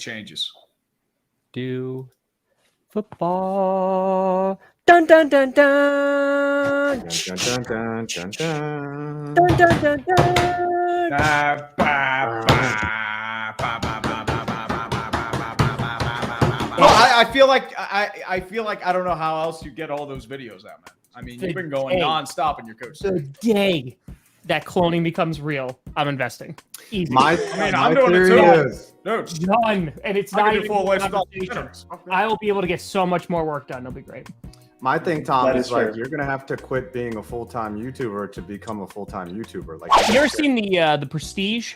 changes. Do football. Dun dun dun dun. Dun, dun, dun, dun, dun, Dun dun. dun dun dun. Well, I feel like I don't know how else you get all those videos out, man. I mean, you've been going nonstop in your coach. The day that cloning becomes real, I'm investing. Easy. I'm doing it too. Done, and it's not even full a conversation. I will be able to get so much more work done. It'll be great. My thing, Tom, That is is like fair. you're gonna have to quit being a full-time YouTuber to become a full-time YouTuber. Like, You ever seen the Prestige?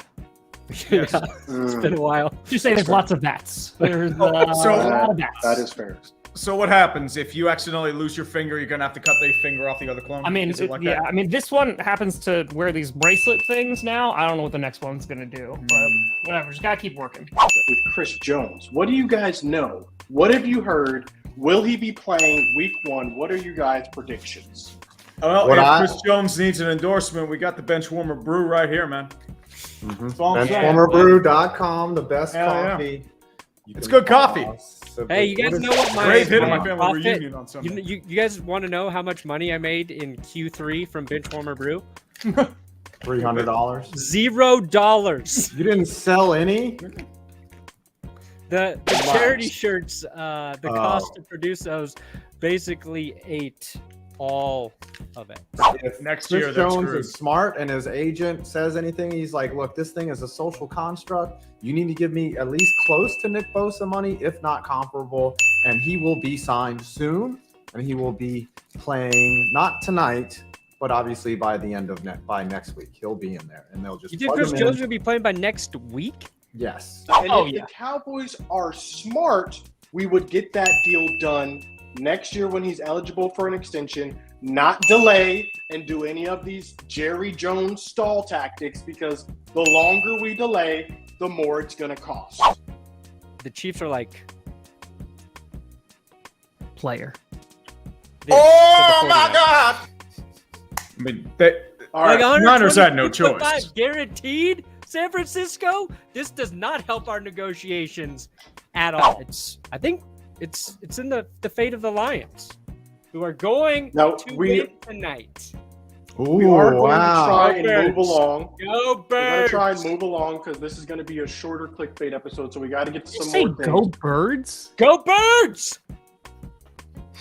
Yes. It's been a while. Just say there's lots of vets. There's a lot of vets. That is fair. So what happens if you accidentally lose your finger? You're gonna have to cut the finger off the other clone. I mean, Is it like yeah. that? I mean, this one happens to wear these bracelet things now. I don't know what the next one's gonna do, but whatever. Just gotta keep working. With Chris Jones, what do you guys know? What have you heard? Will he be playing week 1? What are you guys' predictions? Well, if Chris Jones needs an endorsement, we got the Benchwarmer Brew right here, man. Benchwarmerbrew.com, the best coffee. It's good coffee. Hey, you guys know what my Great hit of my family profit? reunion on Sunday. You guys want to know how much money I made in Q3 from Benchwarmer Brew? $300. $0. You didn't sell any? The charity shirts, the cost to produce those basically ate all of it. If Next Chris year, they're Jones screwed. is smart and his agent says anything, he's like, look, this thing is a social construct. You need to give me at least close to Nick Bosa money, if not comparable. And he will be signed soon. And he will be playing, not tonight, but obviously by the end of next week. He'll be in there. And they'll just You think plug Chris him in. Jones will be playing by next week? Yes. And if the Cowboys are smart, we would get that deal done next year when he's eligible for an extension, not delay and do any of these Jerry Jones stall tactics, because the longer we delay, the more it's going to cost. The Chiefs are like Player. Oh my God! I mean, All right. Niners had no choice. 125 guaranteed. San Francisco. This does not help our negotiations at all. I think it's in the fate of the Lions, who are going to win tonight. We are going to try and Birds. move along. Go We're going Birds! to try and move along because this is going to be a shorter clickbait episode, so we got to get to Did you some say more things. go Birds? Go Birds!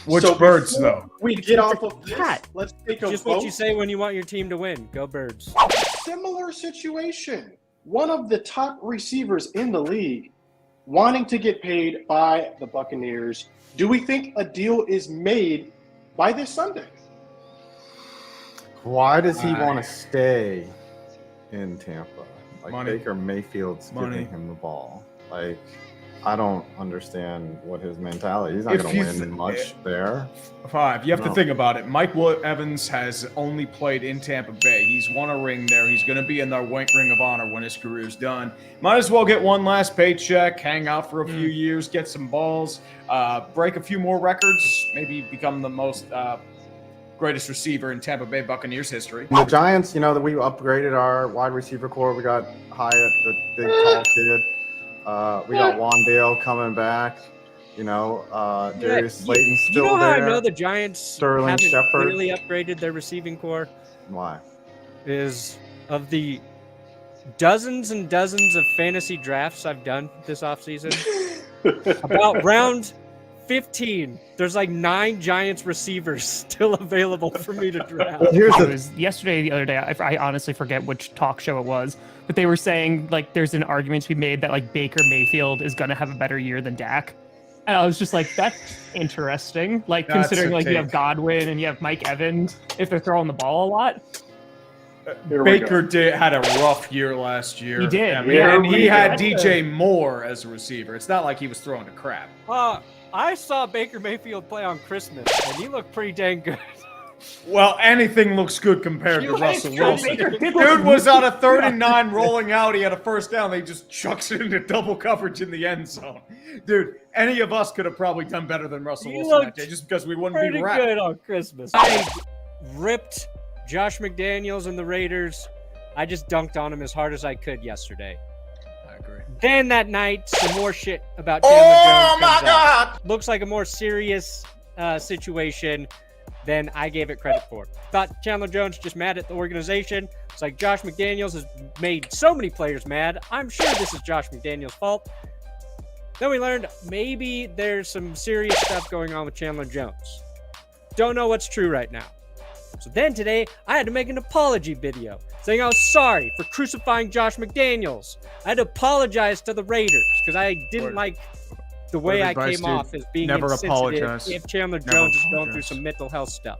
Which So birds, before though? We get off of this. Cat. Let's take a Just vote. what you say when you want your team to win. Go Birds. Similar situation. One of the top receivers in the league wanting to get paid by the Buccaneers. Do we think a deal is made by this Sunday? Why does he want to stay in Tampa? Like Money. Baker Mayfield's giving him the ball. Like, I don't understand what his mentality. He's not going to win much there. You have to think about it. Mike Evans has only played in Tampa Bay. He's won a ring there. He's going to be in the Ring of Honor when his career's done. Might as well get one last paycheck, hang out for a few years, get some balls, break a few more records, maybe become the most greatest receiver in Tampa Bay Buccaneers history. The Giants, you know, that we upgraded our wide receiver core. We got Hyatt, the big tall kid. We got Wandale coming back. You know, Darius Slayton's still You know how there. I know the Giants Sterling haven't Shepard. really upgraded their receiving core? Why? Is of the dozens and dozens of fantasy drafts I've done this offseason, about round 15, there's like 9 Giants receivers still available for me to draft. It was yesterday, the other day. I honestly forget which talk show it was, but they were saying like there's an argument to be made that like Baker Mayfield is going to have a better year than Dak. And I was just like, that's interesting. Like considering like you have Godwin and you have Mike Evans, if they're throwing the ball a lot. Baker had a rough year last year. He did. And he had DJ Moore as a receiver. It's not like he was throwing to crap. I saw Baker Mayfield play on Christmas, and he looked pretty dang good. Well, anything looks good compared to Russell Wilson. Baker did Dude was on a 39 rolling out. He had a first down. They just chucks it into double coverage in the end zone. Dude, any of us could have probably done better than Russell Wilson that day just because we wouldn't be Pretty wrapped. good on Christmas. I ripped Josh McDaniels and the Raiders. I just dunked on him as hard as I could yesterday. I agree. Then that night, some more shit about Chandler Jones comes out. Looks like a more serious situation than I gave it credit for. Thought Chandler Jones just mad at the organization. It's like Josh McDaniels has made so many players mad. I'm sure this is Josh McDaniels' fault. Then we learned maybe there's some serious stuff going on with Chandler Jones. Don't know what's true right now. So then today, I had to make an apology video saying I was sorry for crucifying Josh McDaniels. I had to apologize to the Raiders because I didn't like the way I came off as being insensitive if Chandler Jones is going through some mental health stuff.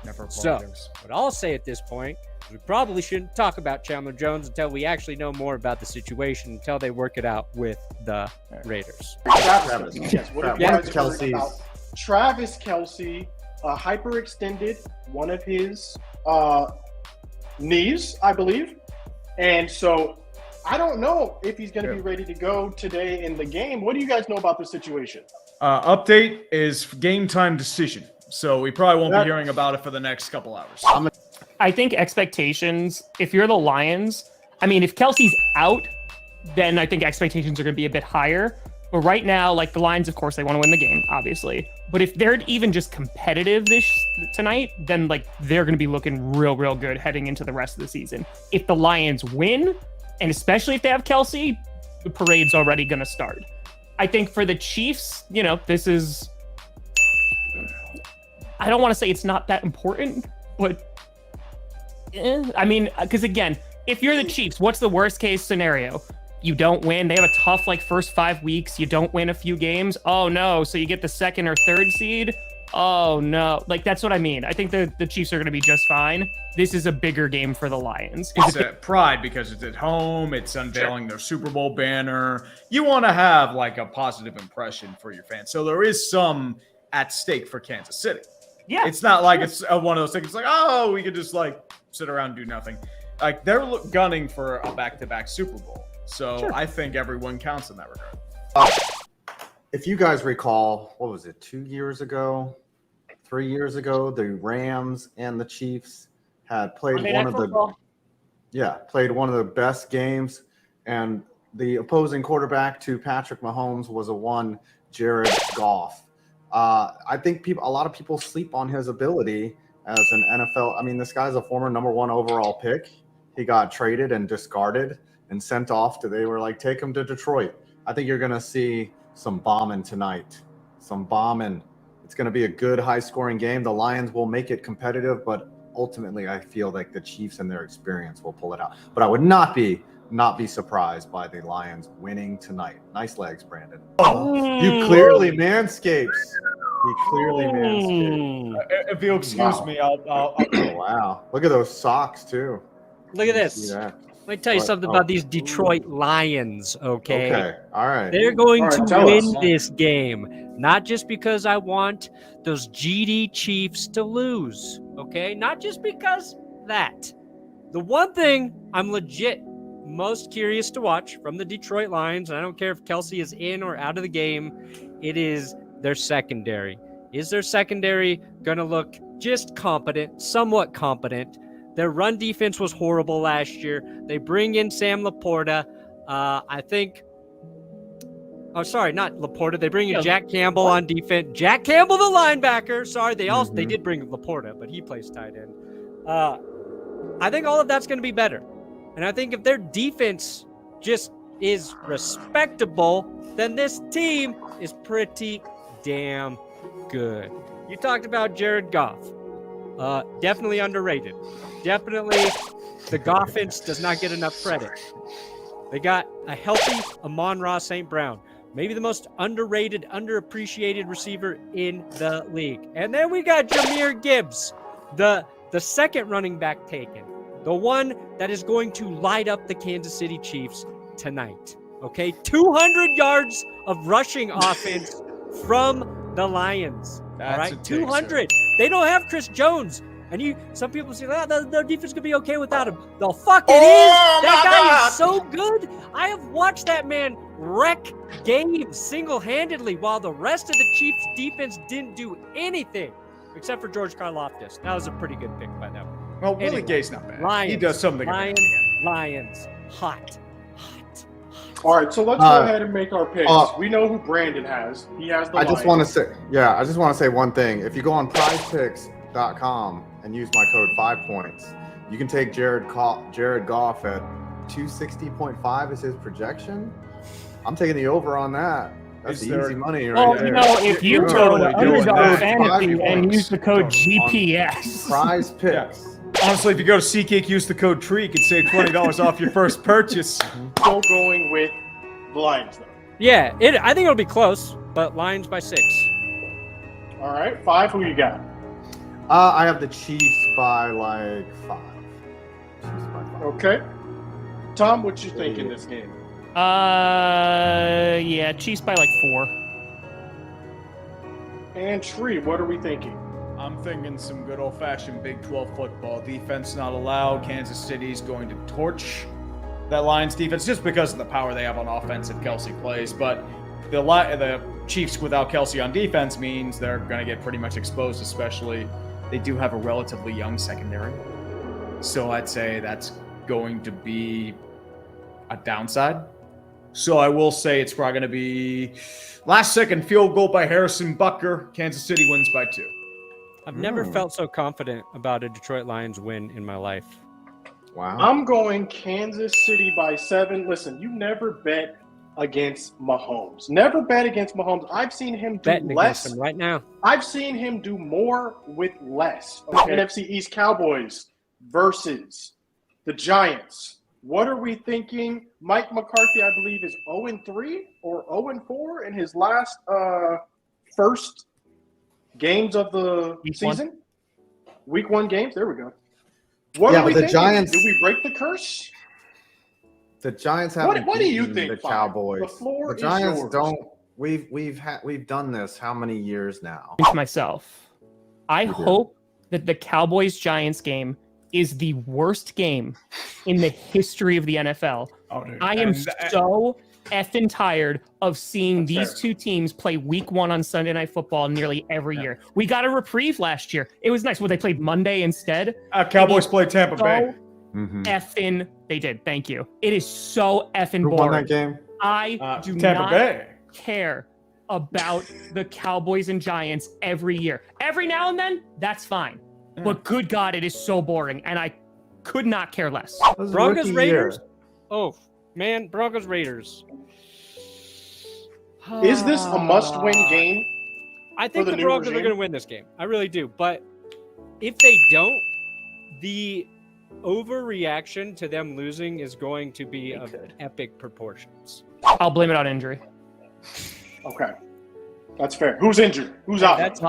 Never apologize. So, what I'll say at this point is we probably shouldn't talk about Chandler Jones until we actually know more about the situation, until they work it out with the Raiders. Travis. Yes, what have you guys heard Kelce's. about Travis Kelce hyperextended one of his knees, I believe. And so I don't know if he's going to be ready to go today in the game. What do you guys know about the situation? Update is game time decision. So we probably won't be hearing about it for the next couple hours. I think expectations, if you're the Lions, I mean, if Kelsey's out, then I think expectations are going to be a bit higher. But right now, like the Lions, of course, they want to win the game, obviously. But if they're even just competitive tonight, then like they're going to be looking real, real good heading into the rest of the season. If the Lions win, and especially if they have Kelsey, the parade's already going to start. I think for the Chiefs, you know, this is, I don't want to say it's not that important, but I mean, because again, if you're the Chiefs, what's the worst case scenario? You don't win. They have a tough like first 5 weeks. You don't win a few games. Oh no. So you get the 2nd or 3rd seed. Oh no. Like that's what I mean. I think the Chiefs are going to be just fine. This is a bigger game for the Lions. It's pride because it's at home. It's unveiling their Super Bowl banner. You want to have like a positive impression for your fans. So there is some at stake for Kansas City. Yeah. It's not like it's one of those things like, oh, we could just like sit around and do nothing. Like they're gunning for a back-to-back Super Bowl. So I think everyone counts in that regard. If you guys recall, what was it, 2 years ago, 3 years ago, the Rams and the Chiefs had played played one of the best games, and the opposing quarterback to Patrick Mahomes was Jared Goff. I think a lot of people sleep on his ability as an NFL. I mean, this guy's a former #1 overall pick. He got traded and discarded and sent off they were like, take him to Detroit. I think you're going to see some bombing tonight. Some bombing. It's going to be a good high-scoring game. The Lions will make it competitive, but ultimately I feel like the Chiefs and their experience will pull it out. But I would not be surprised by the Lions winning tonight. Nice legs, Brandon. You clearly manscapes. He clearly manscaped. If you'll excuse me, I'll Oh, wow. Look at those socks, too. Look at this. Let me tell you something about these Detroit Lions, okay? Okay, all right. They're going to win this game, not just because I want those GD Chiefs to lose, okay? Not just because that. The one thing I'm legit most curious to watch from the Detroit Lions, and I don't care if Kelsey is in or out of the game, it is their secondary. Is their secondary going to look just competent, somewhat competent? Their run defense was horrible last year. They bring in Sam Laporta. I think. Oh, sorry, not Laporta. They bring in Jack Campbell on defense. Jack Campbell, the linebacker. Sorry, they did bring Laporta, but he plays tight end. I think all of that's going to be better, and I think if their defense just is respectable, then this team is pretty damn good. You talked about Jared Goff. Definitely underrated. Definitely the Goffins does not get enough credit. They got a healthy Amon-Ra St. Brown. Maybe the most underrated, underappreciated receiver in the league. And then we got Jahmyr Gibbs, the second running back taken. The one that is going to light up the Kansas City Chiefs tonight. Okay? 200 yards of rushing offense from the Lions. All right? 200. They don't have Chris Jones. And some people say, their defense could be okay without him. The fuck it is. That guy is so good. I have watched that man wreck games single-handedly while the rest of the Chiefs defense didn't do anything except for George Karlaftis. That was a pretty good pick by them. Well, Willie Gay's not bad. Lions, he does something. Lions, hot. All right, so let's go ahead and make our picks. We know who Brandon has. He has the I just Lions. want to say one thing. If you go on prizepicks.com and use my code 5points, you can take Jared Goff at 260.5 is his projection. I'm taking the over on that. That's easy money right Well, there. you know, if you go to Underdog Fantasy and use the code GPS. Prize Picks. Honestly, if you go to SeatGeek, use the code TREE, you can save $20 off your first purchase. Still going with the Lions, though. Yeah, I think it'll be close, but Lions by 6. All right, 5. Who you got? I have the Chiefs by like 5. Chiefs by 5. Okay. Tom, what you think in this game? Yeah, Chiefs by like 4. And Tree, what are we thinking? I'm thinking some good old-fashioned Big 12 football. Defense not allowed. Kansas City's going to torch that Lions defense just because of the power they have on offense if Kelsey plays. But the Chiefs without Kelsey on defense means they're going to get pretty much exposed, especially they do have a relatively young secondary. So I'd say that's going to be a downside. So I will say it's probably going to be last-second field goal by Harrison Butker. Kansas City wins by 2. I've never felt so confident about a Detroit Lions win in my life. Wow. I'm going Kansas City by 7. Listen, you never bet against Mahomes. Never bet against Mahomes. I've seen him do Betting less. against him right now. I've seen him do more with less. Okay. NFC East Cowboys versus the Giants. What are we thinking? Mike McCarthy, I believe, is 0-3 or 0-4 in his last first games of the season. Week 1 games. There we go. What are we thinking? Giants. Did we break the curse? The Giants haven't. What do you beaten think, the Fire? Cowboys? The floor The Giants is yours. don't. We've done this how many years now? To myself, I hope that the Cowboys-Giants game is the worst game in the history of the NFL. Oh, dude. I am so effing tired of seeing these two teams play week 1 on Sunday Night Football nearly every year. We got a reprieve last year. It was nice. Well, they played Monday instead. Cowboys played Tampa Bay. Effing, they did. Thank you. It is so effing Who boring. won that game? I do Tampa not Bay. care about the Cowboys and Giants every year. Every now and then, that's fine. But good God, it is so boring, and I could not care less. Broncos Raiders. Oh man, Broncos Raiders. Is this a must-win game? I think the Broncos are going to win this game. I really do. But if they don't, the overreaction to them losing is going to be of epic proportions. I'll blame it on injury. Okay. That's fair. Who's injured? Who's out? That's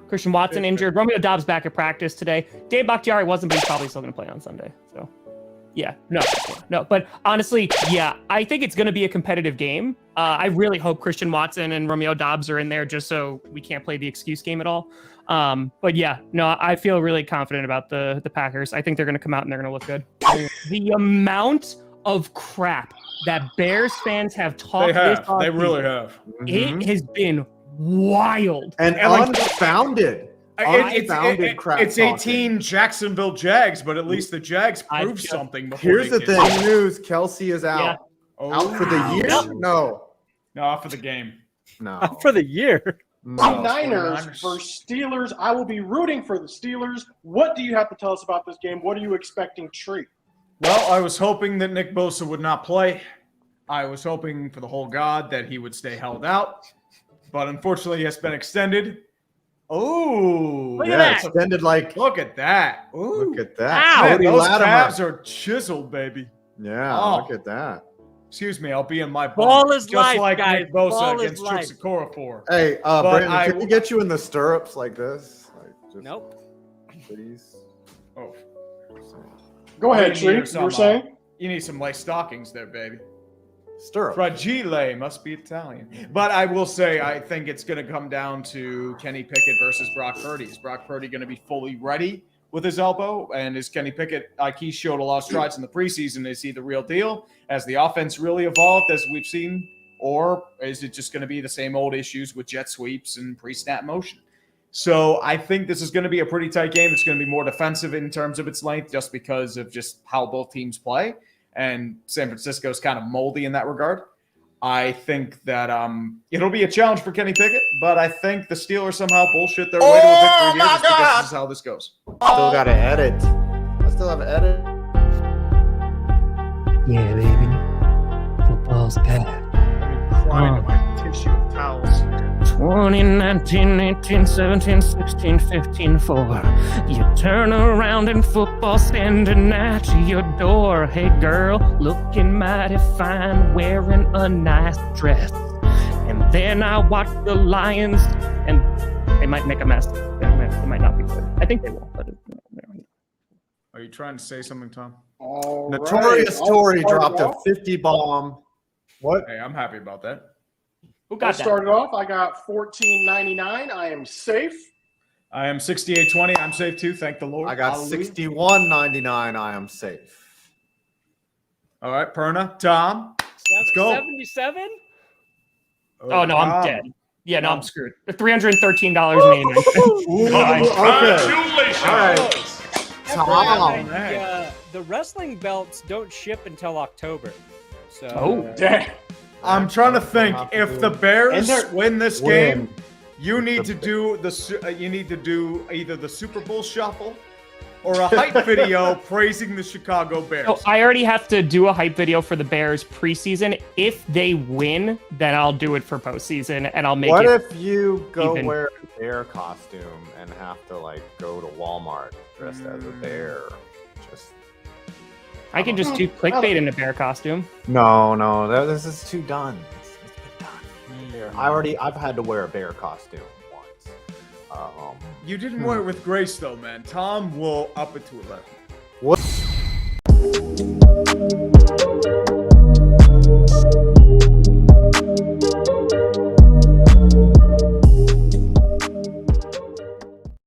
Christian Watson injured. Romeo Doubs back at practice today. Dave Bakhtiari wasn't, but he's probably still going to play on Sunday. So, yeah, no. But honestly, yeah, I think it's going to be a competitive game. I really hope Christian Watson and Romeo Doubs are in there just so we can't play the excuse game at all. But yeah, no, I feel really confident about the Packers. I think they're going to come out and they're going to look good. The amount of crap that Bears fans have talked They really have. It has been wild and unfounded. Unfounded crap. It's 18 Jacksonville Jags, but at least the Jags proved something. Here's the thing: news. Kelsey is out. Yeah. Out for the year? No, out for the game. No, out for the year. No. Niners versus Steelers. I will be rooting for the Steelers. What do you have to tell us about this game? What are you expecting, Tree? Well, I was hoping that Nick Bosa would not play. I was hoping for the whole God that he would stay held out. But unfortunately, he has been extended. Oh, look at that. Extended like. Look at that. Ooh. Look at that. Ow, Cody those Latimer. calves are chiseled, baby. Yeah, look at that. Excuse me, I'll be in my ball is just life, like guys. Nick Bosa Ball against is life. Trixicora. Hey, Brandon, can we get you in the stirrups like this? Just, nope. Please. Oh. Go ahead, Tree. You were saying? You need some lace stockings there, baby. Stirrup. Fragile must be Italian. But I will say, I think it's going to come down to Kenny Pickett versus Brock Purdy. Is Brock Purdy going to be fully ready with his elbow? And is Kenny Pickett, like he showed a lot of strides in the preseason, is he the real deal? Has the offense really evolved as we've seen? Or is it just going to be the same old issues with jet sweeps and pre-snap motion? So I think this is going to be a pretty tight game. It's going to be more defensive in terms of its length just because of just how both teams play. and San Francisco's kind of moldy in that regard. I think that it'll be a challenge for Kenny Pickett, but I think the Steelers somehow bullshit their way to a victory here just because this is how this goes. Still got to edit. I still have to edit. Yeah, baby. Football's back. Crying to my tissue of towels. 2019, 18, 17, 16, 15, 4. You turn around and football standing at your door. Hey girl, looking mighty fine, wearing a nice dress. And then I watch the Lions, and they might make a mess. They might not be good. I think they will, but Are you trying to say something, Tom? All right. Notorious I'll Tory start dropped it a off. 50 bomb. What? Hey, I'm happy about that. who I got that? started off. I got $14.99. I am safe. I am 68-20. I'm safe too. Thank the Lord. I got Hallelujah. $61.99. I am safe. All right, Perna, Tom. Let's go. 77? Oh no, I'm Tom. dead. Yeah, no, I'm screwed. $313.89. Nice. Congratulations. All right. FYI, Tom. the wrestling belts don't ship until October. So Oh. Dang. I'm trying to think. If the Bears And they're- win this Win. game, you need to do either the Super Bowl shuffle or a hype video praising the Chicago Bears. So I already have to do a hype video for the Bears preseason. If they win, then I'll do it for postseason, and I'll make What it. if you go even- wear a bear costume and have to like go to Walmart dressed as a bear? Just I can just do clickbait in a bear costume. no, this is too done. It's been done. I've had to wear a bear costume once. You didn't wear it with grace, though, man. Tom will up it to 11.